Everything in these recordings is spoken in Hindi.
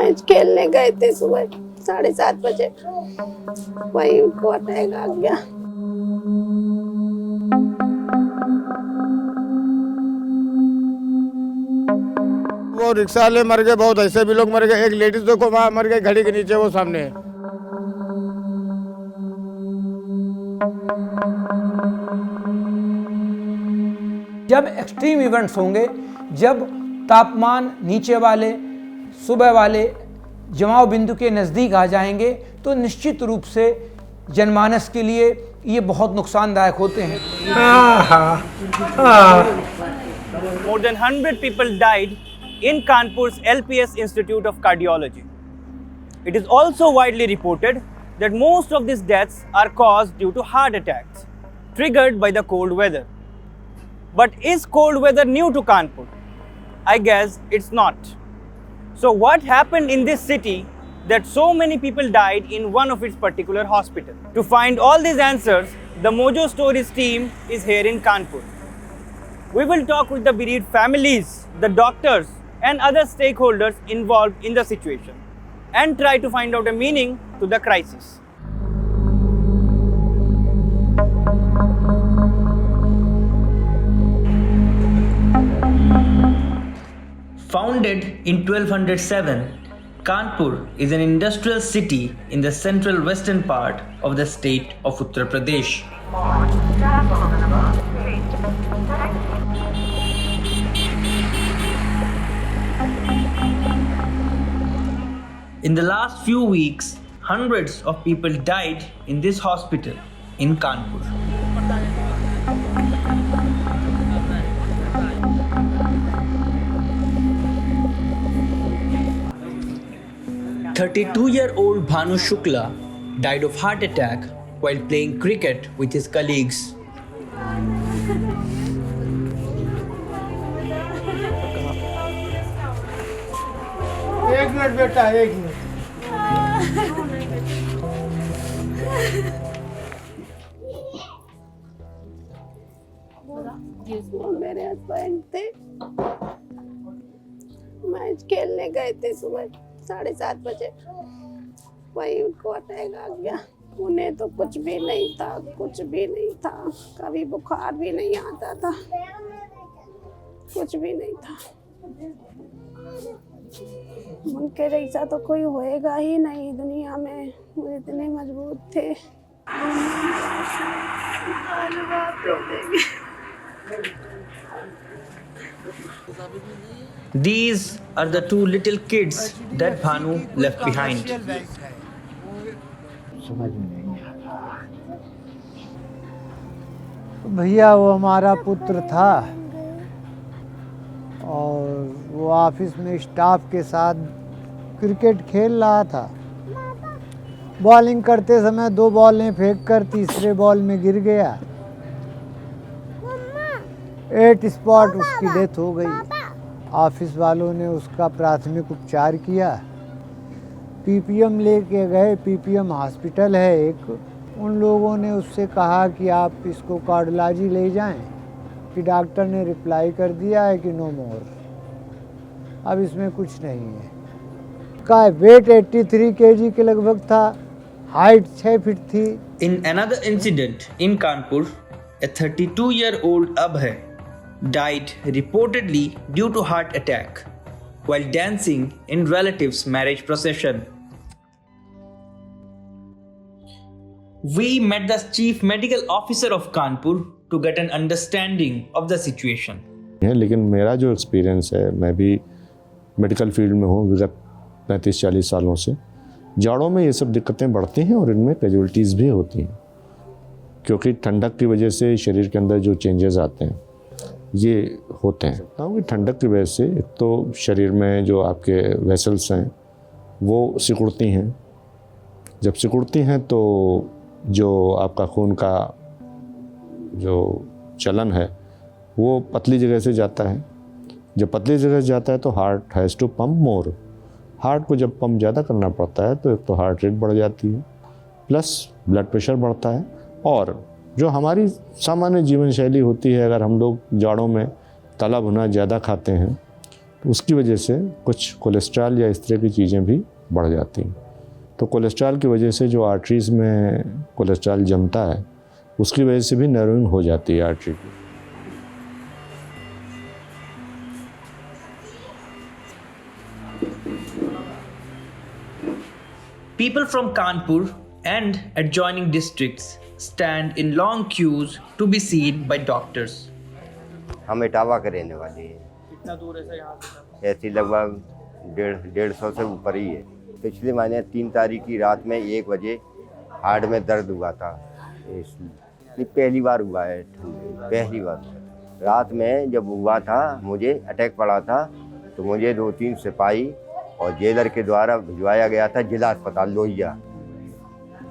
मैच खेलने गए थे सुबह 7:30 बजे, वही उनको अटैक आ गया। वो रिक्शा वाले मर गए, बहुत ऐसे भी लोग मर गए। एक लेडीज को वहाँ मर गई घड़ी के नीचे, वो सामने। जब एक्सट्रीम इवेंट्स होंगे, जब तापमान नीचे वाले सुबह वाले जमाव बिंदु के नज़दीक आ जाएंगे, तो निश्चित रूप से जनमानस के लिए ये बहुत नुकसानदायक होते हैं। More than 100 people died in Kanpur's LPS Institute of Cardiology. It is also widely reported that most of these deaths are caused due to heart attacks triggered by the cold weather. But is cold weather new to Kanpur? I guess it's not. So what happened in this city that so many people died in one of its particular hospitals? To find all these answers, the Mojo Stories team is here in Kanpur. We will talk with the bereaved families, the doctors and other stakeholders involved in the situation and try to find out a meaning to the crisis. Founded in 1207, Kanpur is an industrial city in the central western part of the state of Uttar Pradesh. In the last few weeks, hundreds of people died in this hospital in Kanpur. "32-year-old Bhanu Shukla died of heart attack while playing cricket with his colleagues. एक मिनट बेटा, एक मिनट। वो मेरे हस्बैंड थे, मैच खेलने गए थे सुबह 7:30 बजे, वही उनको अटैक आ गया। उन्हें तो कुछ भी नहीं था, कुछ भी नहीं था, कभी बुखार भी नहीं आता था, कुछ भी नहीं था। उनके जैसा तो कोई होएगा ही नहीं दुनिया में, वो इतने मजबूत थे। These are the two little kids that Bhanu left behind. भैया वो हमारा पुत्र था और वो ऑफिस में स्टाफ के साथ क्रिकेट खेल रहा था। बॉलिंग करते समय 2 बॉलें फेंककर तीसरे बॉल में गिर गया। 8 स्पॉट उसकी डेथ हो गई। ऑफिस वालों ने उसका प्राथमिक उपचार किया, पीपीएम लेके गए। पीपीएम हॉस्पिटल है एक, उन लोगों ने उससे कहा कि आप इसको कार्डियोलॉजी ले जाएं, कि डॉक्टर ने रिप्लाई कर दिया है कि नो मोर, अब इसमें कुछ नहीं है। का वेट 83 kg के लगभग था, हाइट 6 फीट थी। In another incident in Kanpur, a 32-year-old Abhay died reportedly due to heart attack while dancing in relatives' marriage procession. We met the chief medical officer of Kanpur to get an understanding of the situation. लेकिन मेरा जो एक्सपीरियंस है, मैं भी मेडिकल फील्ड में हूँ विगत 35-40 सालों से। जाड़ों में ये सब दिक्कतें बढ़ती हैं और इनमें कैजुअल्टीज़ भी होती हैं, क्योंकि ठंडक की वजह से शरीर के अंदर जो चेंजेस आते हैं ये होते हैं। क्योंकि ठंडक की वजह से एक तो शरीर में जो आपके वेसल्स हैं वो सिकुड़ती हैं। जब सिकुड़ती हैं तो जो आपका खून का जो चलन है वो पतली जगह से जाता है। जब पतली जगह से जाता है तो heart has to pump more. Heart को जब पंप ज़्यादा करना पड़ता है तो एक तो हार्ट रेट बढ़ जाती है, प्लस ब्लड प्रेशर बढ़ता है। और जो हमारी सामान्य जीवन शैली होती है, अगर हम लोग जाड़ों में तला भुना ज़्यादा खाते हैं तो उसकी वजह से कुछ कोलेस्ट्रॉल या इस तरह की चीज़ें भी बढ़ जाती हैं। तो कोलेस्ट्रॉल की वजह से जो आर्टरीज़ में कोलेस्ट्रॉल जमता है उसकी वजह से भी नर्विंग हो जाती है आर्टरी की। People from Kanpur and adjoining districts stand in long queues to be seen by doctors. हम इटावा के रहने वाले हैं। कितना दूर है सर यहाँ से? ऐसी लगभग 150 से ऊपर ही है। पिछले महीने 3 तारीख की रात में 1 बजे हार्ट में दर्द हुआ था। इसलिए पहली बार हुआ है, पहली बार हुआ था। रात में जब हुआ था मुझे अटैक पड़ा था तो मुझे 2-3 सिपाही और जेलर के द्वारा भिजवाया गया था जिला अस्पताल लोहिया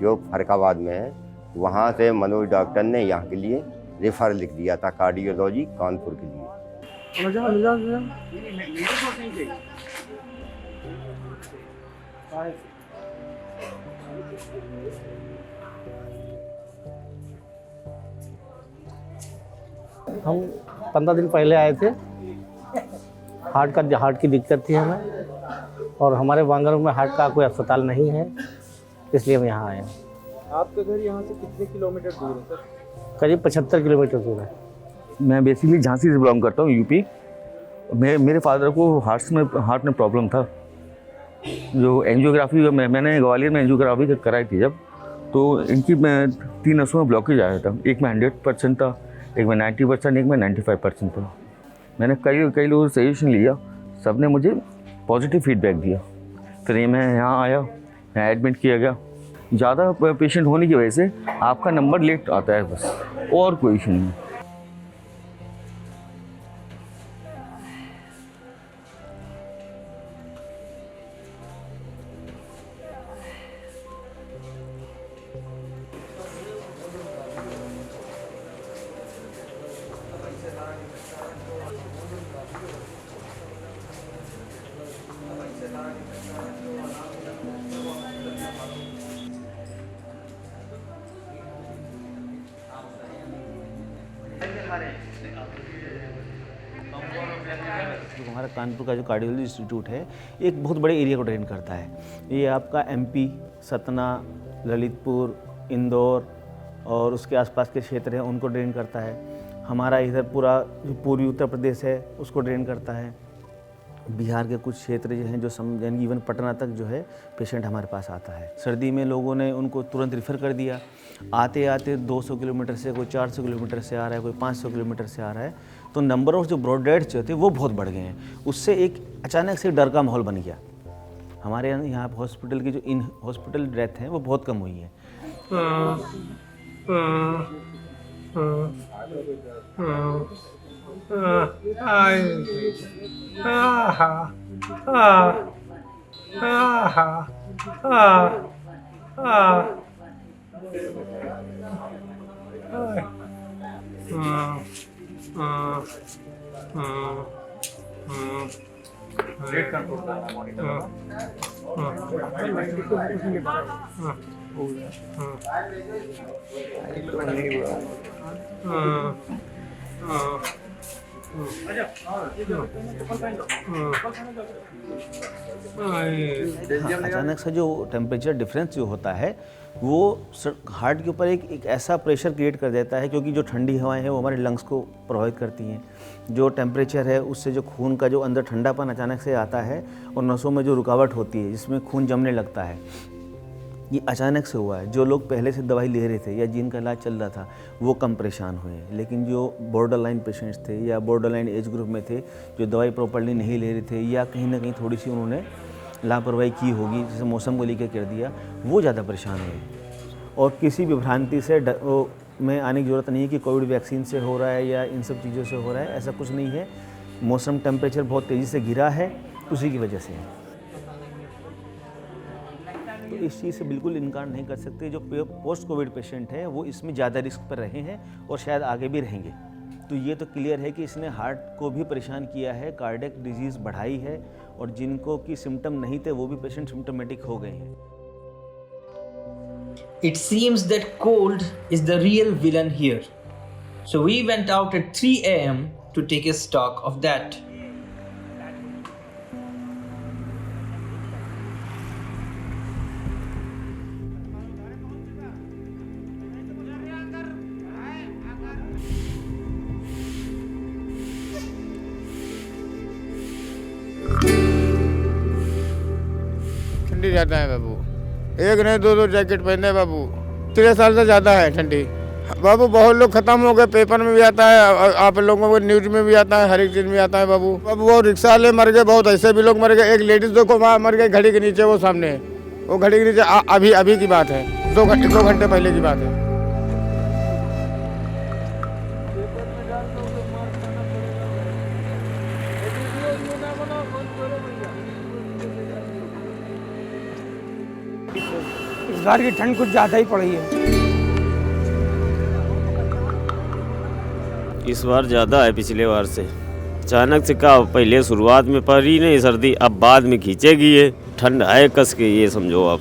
जो फरकाबाद में है। वहाँ से मनोज डॉक्टर ने यहाँ के लिए रेफर लिख दिया था कार्डियोलॉजी कानपुर के लिए। हम 15 दिन पहले आए थे। हार्ट की दिक्कत थी हमें और हमारे वांगरों में हार्ट का कोई अस्पताल नहीं है, इसलिए हम यहाँ आए हैं। आपका घर यहाँ से कितने किलोमीटर दूर है सर? करीब 75 किलोमीटर दूर है। मैं बेसिकली झांसी से बिलोंग करता हूँ, यूपी। मेरे फादर को हार्ट में प्रॉब्लम था। जो एंजियोग्राफी मैंने ग्वालियर में एंजियोग्राफी कराई थी जब, तो इनकी 3 नसों में ब्लॉकेज आया था। एक में 100% था, एक में 90%, एक में 95% था। मैंने कई लोगों से सजेशन लिया, सब ने मुझे पॉजिटिव फीडबैक दिया। फिर मैं यहाँ आया, मैं एडमिट किया गया। ज़्यादा पेशेंट होने की वजह से आपका नंबर लेट आता है, बस और कोई इशू नहीं। जो हमारा कानपुर का जो कार्डियोलॉजी इंस्टीट्यूट है एक बहुत बड़े एरिया को ट्रेन करता है। ये आपका एमपी, सतना, ललितपुर, इंदौर और उसके आसपास के क्षेत्र हैं उनको ड्रेन करता है। हमारा इधर पूरा जो पूर्वी उत्तर प्रदेश है उसको ड्रेन करता है। बिहार के कुछ क्षेत्र जो हैं जो यानी इवन पटना तक जो है पेशेंट हमारे पास आता है। सर्दी में लोगों ने उनको तुरंत रिफ़र कर दिया। आते आते 200 किलोमीटर से, कोई 400 किलोमीटर से आ रहा है, कोई 500 किलोमीटर से आ रहा है। तो नंबर ऑफ जो ब्रॉड डेथ्स जो थे वो बहुत बढ़ गए हैं। उससे एक अचानक से डर का माहौल बन गया। हमारे यहाँ हॉस्पिटल की जो इन हॉस्पिटल डेथ हैं वो बहुत कम हुई है। अचानक से जो टेम्परेचर डिफरेंस जो होता है वो हार्ट के ऊपर एक ऐसा प्रेशर क्रिएट कर देता है, क्योंकि जो ठंडी हवाएं हैं वो हमारे लंग्स को प्रभावित करती हैं। जो टेम्परेचर है उससे जो खून का जो अंदर ठंडापन अचानक से आता है और नसों में जो रुकावट होती है जिसमें खून जमने लगता है, ये अचानक से हुआ है। जो लोग पहले से दवाई ले रहे थे या जिनका इलाज चल रहा था वो कम परेशान हुए, लेकिन जो बॉर्डर लाइन पेशेंट्स थे या बॉर्डर लाइन एज ग्रुप में थे, जो दवाई प्रॉपर्ली नहीं ले रहे थे या कहीं ना कहीं थोड़ी सी उन्होंने लापरवाही की होगी, जैसे मौसम को लेकर कर दिया, वो ज़्यादा परेशान हुए। और किसी भी भ्रांति से में आने की ज़रूरत नहीं है कि कोविड वैक्सीन से हो रहा है या इन सब चीज़ों से हो रहा है, ऐसा कुछ नहीं है। मौसम टेम्परेचर बहुत तेज़ी से गिरा है, उसी की वजह से है। तो इस चीज़ से बिल्कुल इनकार नहीं कर सकते। जो पोस्ट कोविड पेशेंट है वो इसमें ज़्यादा रिस्क पर रहे हैं और शायद आगे भी रहेंगे। तो ये तो क्लियर है कि इसने हार्ट को भी परेशान किया है, कार्डियक डिजीज़ बढ़ाई है, और जिनको की सिम्टम नहीं थे वो भी पेशेंट सिम्टोमेटिक हो गए हैं। It seems that cold is the real villain here. So we went out at 3 a.m. to take a stock of that. ठंडी ज़्यादा है बाबू, एक नहीं दो दो जैकेट पहने हैं बाबू। 3 साल से ज़्यादा है ठंडी बाबू। बहुत लोग खत्म हो गए, पेपर में भी आता है, आप लोगों को न्यूज में भी आता है, हर एक चीज़ में आता है बाबू। बाबू वो रिक्शा वाले मर गए, बहुत ऐसे भी लोग मर गए। एक लेडीज़ देखो वहाँ मर गई घड़ी के नीचे, वो सामने, वो घड़ी के नीचे अभी की बात है, 2 घंटे पहले की बात है। इस बार की ठंड कुछ ज़्यादा ही पड़ी है। इस बार ज़्यादा है पिछले बार से। अचानक से क्या, पहले शुरुआत में पड़ी नहीं सर्दी, अब बाद में खींचेगी ये ठंड है कस के, ये समझो आप।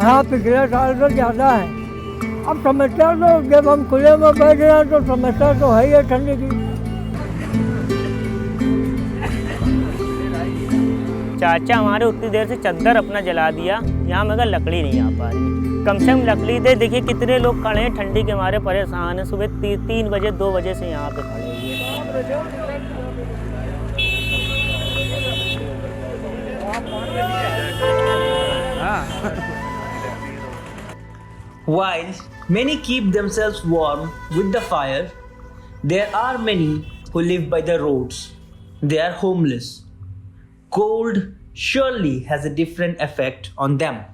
हाँ, पिछले साल तो ज़्यादा है। अब समस्या तो जब हम खुले में बैठ रहे हैं तो समस्या तो है ही ठंडी की। चाचा हमारे उतनी देर से चद्दर अपना जला दिया, यहाँ मगर लकड़ी नहीं आ पा रही। कम से कम लकड़ी दे, देखिए कितने लोग खड़े हैं ठंडी के मारे परेशान हैं। सुबह 3 बजे 2 बजे से यहाँ पे खड़े हुए हैं। While many keep themselves warm with the fire, there are many who live by the roads. They are homeless. Cold surely has a different effect on them.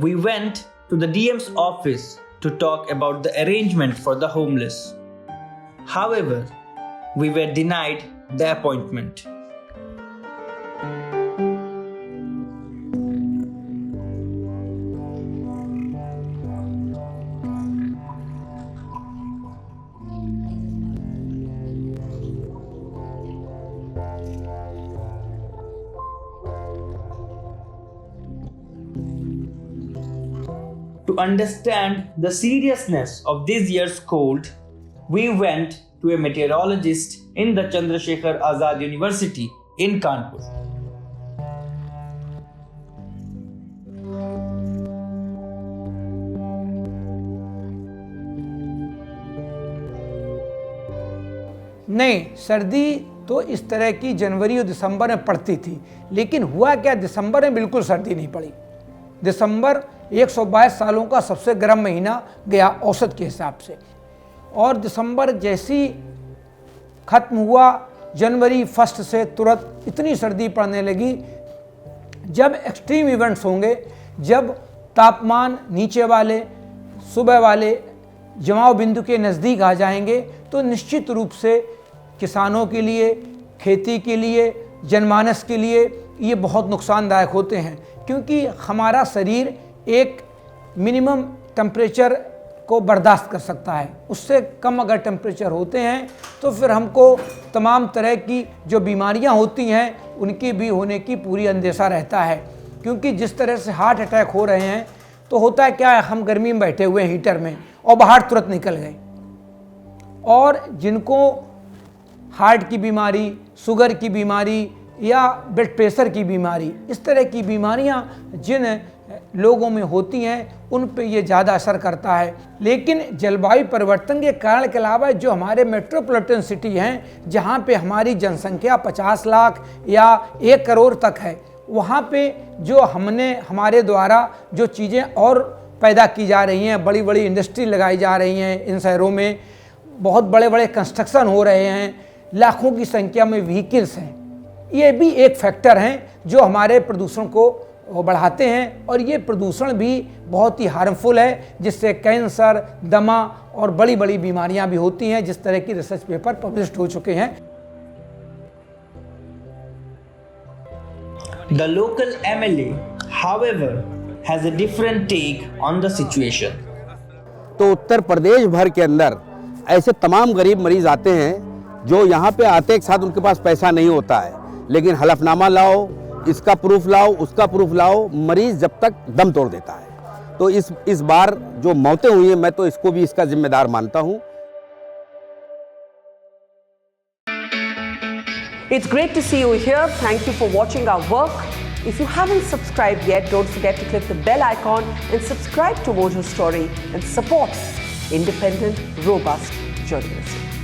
We went to the DM's office to talk about the arrangement for the homeless. However, we were denied the appointment. To understand the seriousness of this year's cold, we went to a meteorologist in the Chandrasekhar Azad University in Kanpur. नहीं, सर्दी तो इस तरह की जनवरी और दिसंबर में पड़ती थी, लेकिन हुआ क्या, दिसंबर में बिल्कुल सर्दी नहीं पड़ी। दिसंबर 122 सालों का सबसे गर्म महीना गया औसत के हिसाब से, और दिसंबर जैसी ख़त्म हुआ, जनवरी 1 से तुरंत इतनी सर्दी पड़ने लगी। जब एक्सट्रीम इवेंट्स होंगे, जब तापमान नीचे वाले, सुबह वाले जमाव बिंदु के नज़दीक आ जाएंगे, तो निश्चित रूप से किसानों के लिए, खेती के लिए, जनमानस के लिए ये बहुत नुकसानदायक होते हैं, क्योंकि हमारा शरीर एक मिनिमम टेम्परेचर को बर्दाश्त कर सकता है। उससे कम अगर टेम्परेचर होते हैं तो फिर हमको तमाम तरह की जो बीमारियां होती हैं उनकी भी होने की पूरी अंदेशा रहता है। क्योंकि जिस तरह से हार्ट अटैक हो रहे हैं, तो होता है क्या है, हम गर्मी में बैठे हुए हैं हीटर में और बाहर तुरंत निकल गए, और जिनको हार्ट की बीमारी, शुगर की बीमारी या ब्लड प्रेशर की बीमारी, इस तरह की बीमारियां जिन लोगों में होती हैं उन पे ये ज़्यादा असर करता है। लेकिन जलवायु परिवर्तन के कारण के अलावा जो हमारे मेट्रोपॉलिटन सिटी हैं, जहाँ पे हमारी जनसंख्या 50 लाख या 1 करोड़ तक है, वहाँ पे जो हमारे द्वारा जो चीज़ें और पैदा की जा रही हैं, बड़ी बड़ी इंडस्ट्री लगाई जा रही हैं, इन शहरों में बहुत बड़े बड़े कंस्ट्रक्शन हो रहे हैं, लाखों की संख्या में व्हीकल्स हैं, ये भी एक फैक्टर हैं जो हमारे प्रदूषण को बढ़ाते हैं, और ये प्रदूषण भी बहुत ही हार्मफुल है, जिससे कैंसर, दमा और बड़ी बड़ी बीमारियां भी होती हैं, जिस तरह की रिसर्च पेपर पब्लिश हो चुके हैं। The local MLA, however, has a different take on the situation. तो उत्तर प्रदेश भर के अंदर ऐसे तमाम गरीब मरीज आते हैं जो यहाँ पे आते एक साथ उनके पास पैसा नहीं होता है, लेकिन हलफनामा लाओ, इसका प्रूफ लाओ, उसका प्रूफ लाओ, मरीज जब तक दम तोड़ देता है। तो इस बार जो मौतें हुई हैं, मैं तो इसको भी इसका जिम्मेदार मानता हूँ। It's great to see you here. Thank you for watching our work. If you haven't subscribed yet, don't forget to click the bell icon and subscribe to Mojo Story and support independent, robust journalism.